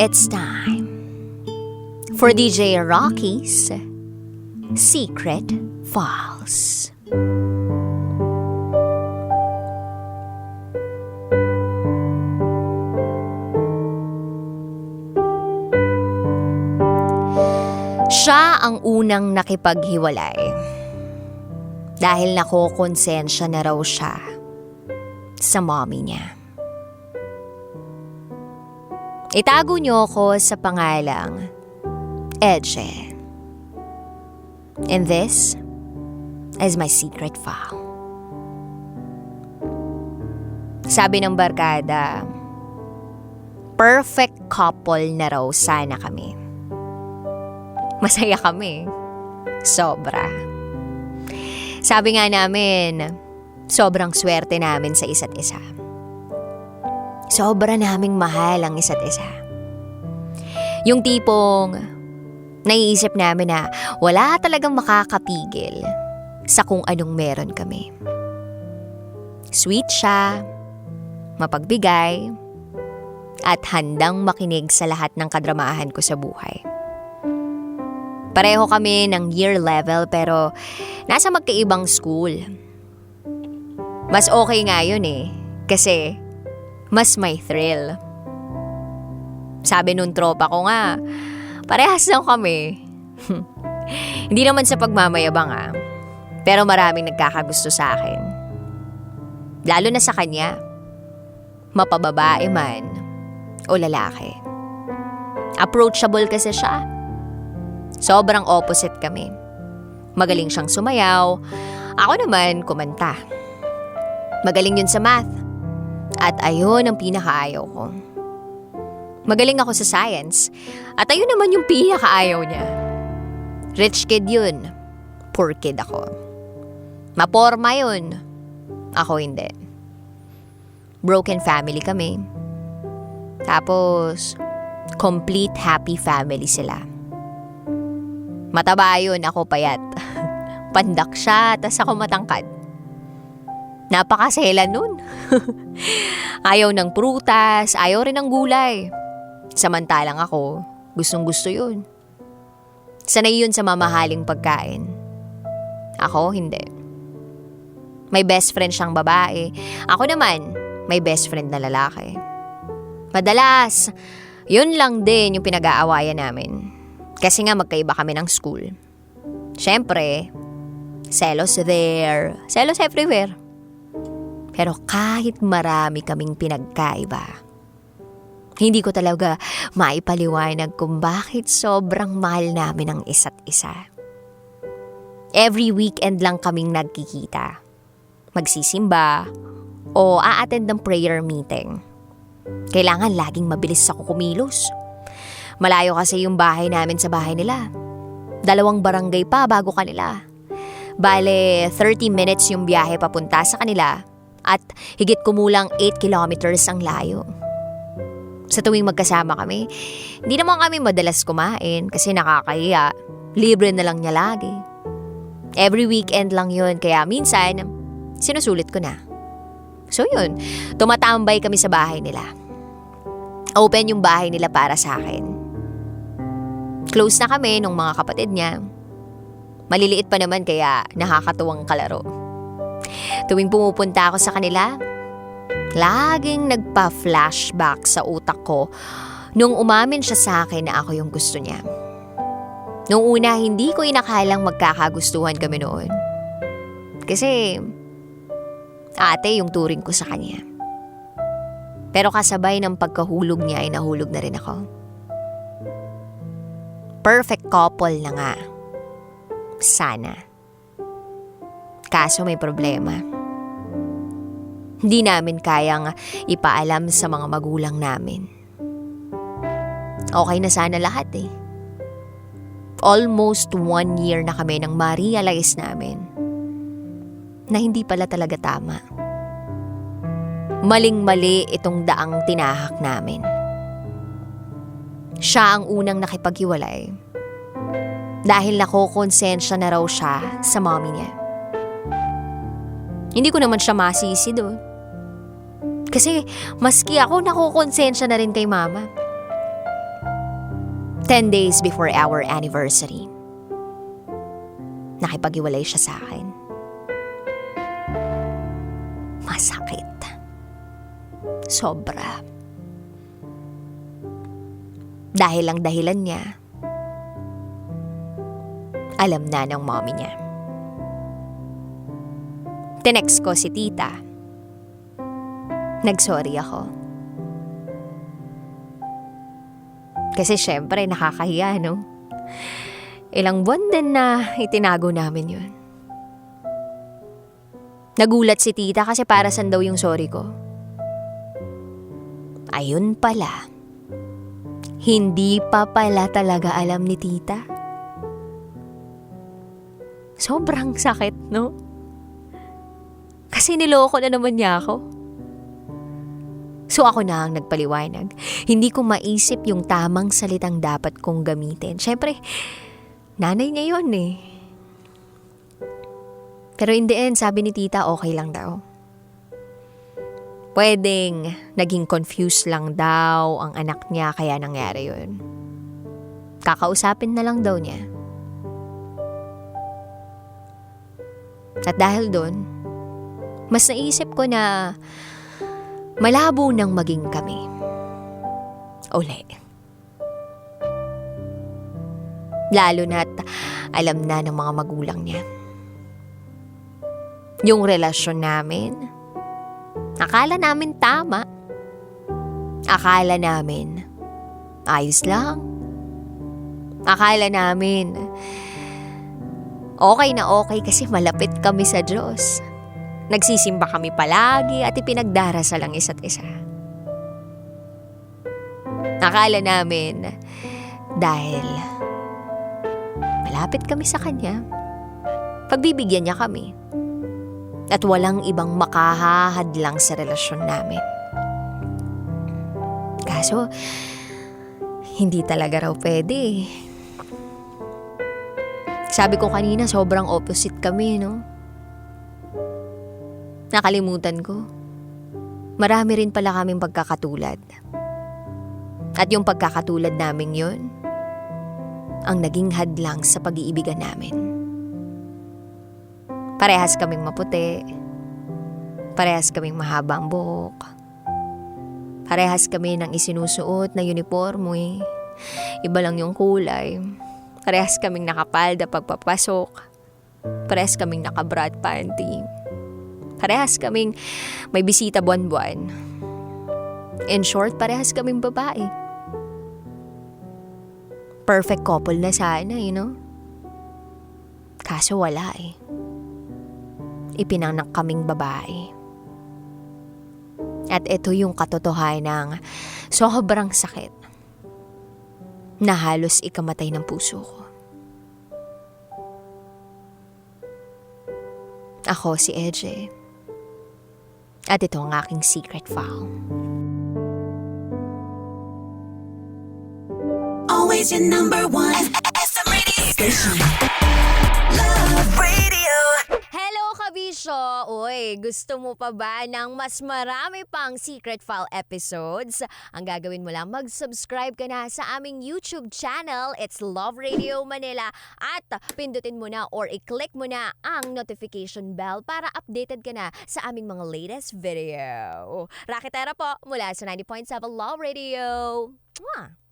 It's time for DJ Rocky's Secret Files. Siya ang unang nakipaghiwalay dahil nakokonsensya na raw siya sa mommy niya. Itago niyo ako sa pangalang Edge. And this is my secret file. Sabi ng barkada, perfect couple na raw sana kami. Masaya kami. Sobra. Sabi nga namin, sobrang swerte namin sa isa't isa. Sobra naming mahal ang isa't isa. Yung tipong naiisip namin na wala talagang makakapigil sa kung anong meron kami. Sweet siya, mapagbigay, at handang makinig sa lahat ng kadramahan ko sa buhay. Pareho kami ng year level pero nasa magkaibang school. Mas okay nga yun kasi mas may thrill. Sabi nung tropa ko nga, parehas lang kami. Hindi naman sa pagmamayabang pero maraming nagkakagusto sa akin. Lalo na sa kanya, mapababae man o lalaki. Approachable kasi siya. Sobrang opposite kami. Magaling siyang sumayaw, ako naman kumanta. Magaling yun sa math. At ayun ang pinakaayaw ko. Magaling ako sa science. At ayun naman yung pinakaayaw niya. Rich kid yun. Poor kid ako. Maporma yun. Ako hindi. Broken family kami. Tapos, complete happy family sila. Mataba yun, ako payat. Pandak siya, tas ako matangkad. Napakasela nun. Ayaw ng prutas, ayaw rin ng gulay. Samantalang ako, gustong gusto yun. Sanay yun sa mamahaling pagkain. Ako, hindi. May best friend siyang babae. Ako naman, may best friend na lalaki. Madalas, yun lang din yung pinag-aawayan namin. Kasi nga magkaiba kami ng school. Siyempre, selos there, selos everywhere. Pero kahit marami kaming pinagkaiba, hindi ko talaga maipaliwanag kung bakit sobrang mahal namin ang isa't isa. Every weekend lang kaming nagkikita. Magsisimba o a-attend ng prayer meeting. Kailangan laging mabilis ako kumilos. Malayo kasi yung bahay namin sa bahay nila. 2 barangay pa bago kanila. Bale, 30 minutes yung biyahe papunta sa kanila. At higit kumulang 8 kilometers ang layo. Sa tuwing magkasama kami, hindi naman kami madalas kumain kasi nakakahiya. Libre na lang niya lagi. Every weekend lang yun, kaya minsan, sinusulit ko na. So yun, tumatambay kami sa bahay nila. Open yung bahay nila para sa akin. Close na kami nung mga kapatid niya. Maliliit pa naman kaya nakakatuwang kalaro. Tuwing pumupunta ako sa kanila, laging nagpa-flashback sa utak ko nung umamin siya sa akin na ako yung gusto niya. Nung una, hindi ko inakalang magkakagustuhan kami noon. Kasi, ate yung turing ko sa kanya. Pero kasabay ng pagkahulog niya ay nahulog na rin ako. Perfect couple na nga. Sana. Kaso may problema. Hindi namin kayang ipaalam sa mga magulang namin. Okay na sana lahat Almost 1 year na kami nang ma-realize namin na hindi pala talaga tama. Maling-mali itong daang tinahak namin. Siya ang unang nakipaghiwalay dahil nakokonsensya na raw siya sa mommy niya. Hindi ko naman siya masisi doon. Kasi maski ako nakokonsensya na rin kay mama. 10 days before our anniversary, nakipag-iwalay siya sa akin. Masakit. Sobra. Dahil ang dahilan niya, alam na ng mommy niya. Tinext ko si tita. Nag-sorry ako. Kasi syempre nakakahiya, no? Ilang buwan din na itinago namin yun. Nagulat si tita kasi para saan daw yung sorry ko. Ayun pala. Hindi pa pala talaga alam ni tita. Sobrang sakit, no? Kasi niloko na naman niya ako. So ako na ang nagpaliwanag. Hindi ko maisip yung tamang salitang dapat kong gamitin. Siyempre, nanay niya yun eh. Pero in the end, sabi ni tita, okay lang daw. Pwedeng naging confused lang daw ang anak niya kaya nangyari yun. Kakausapin na lang daw niya. At dahil doon, mas naisip ko na malabo nang maging kami. Uli. Lalo na't alam na ng mga magulang niya. Yung relasyon namin, akala namin tama. Akala namin ayos lang. Akala namin okay na okay kasi malapit kami sa Diyos. Nagsisimba kami palagi at ipinagdarasal ang isa't isa. Akala namin dahil malapit kami sa Kanya, pagbibigyan niya kami. At walang ibang makahahadlang sa relasyon namin. Kaso, hindi talaga raw pwede. Sabi ko kanina, sobrang opposite kami, no? Nakalimutan ko. Marami rin pala kaming pagkakatulad. At yung pagkakatulad namin yun, ang naging hadlang sa pag-iibigan namin. Parehas kaming maputi. Parehas kaming mahaba ang buhok. Parehas kami ng isinusuot na uniforme. Iba lang yung kulay. Parehas kaming nakapalda pagpapasok. Parehas kaming naka-bra panty. Parehas kaming may bisita buwan-buwan. In short, parehas kaming babae. Perfect couple na sana, you know? Kaso wala eh. Ipinanganak kaming babae. At ito yung katotohanan ng sobrang sakit na halos ikamatay ng puso ko. Ako si Eje. At ito ang aking secret file. Always your number one. SM Radio Station. Love Radio. Hello, Kabisyo! Uy, gusto mo pa ba ng mas marami pang Secret File episodes? Ang gagawin mo lang, mag-subscribe ka na sa aming YouTube channel. It's Love Radio Manila. At pindutin mo na or i-click mo na ang notification bell para updated ka na sa aming mga latest video. Raketera po mula sa 90.7 Love Radio. Mwah!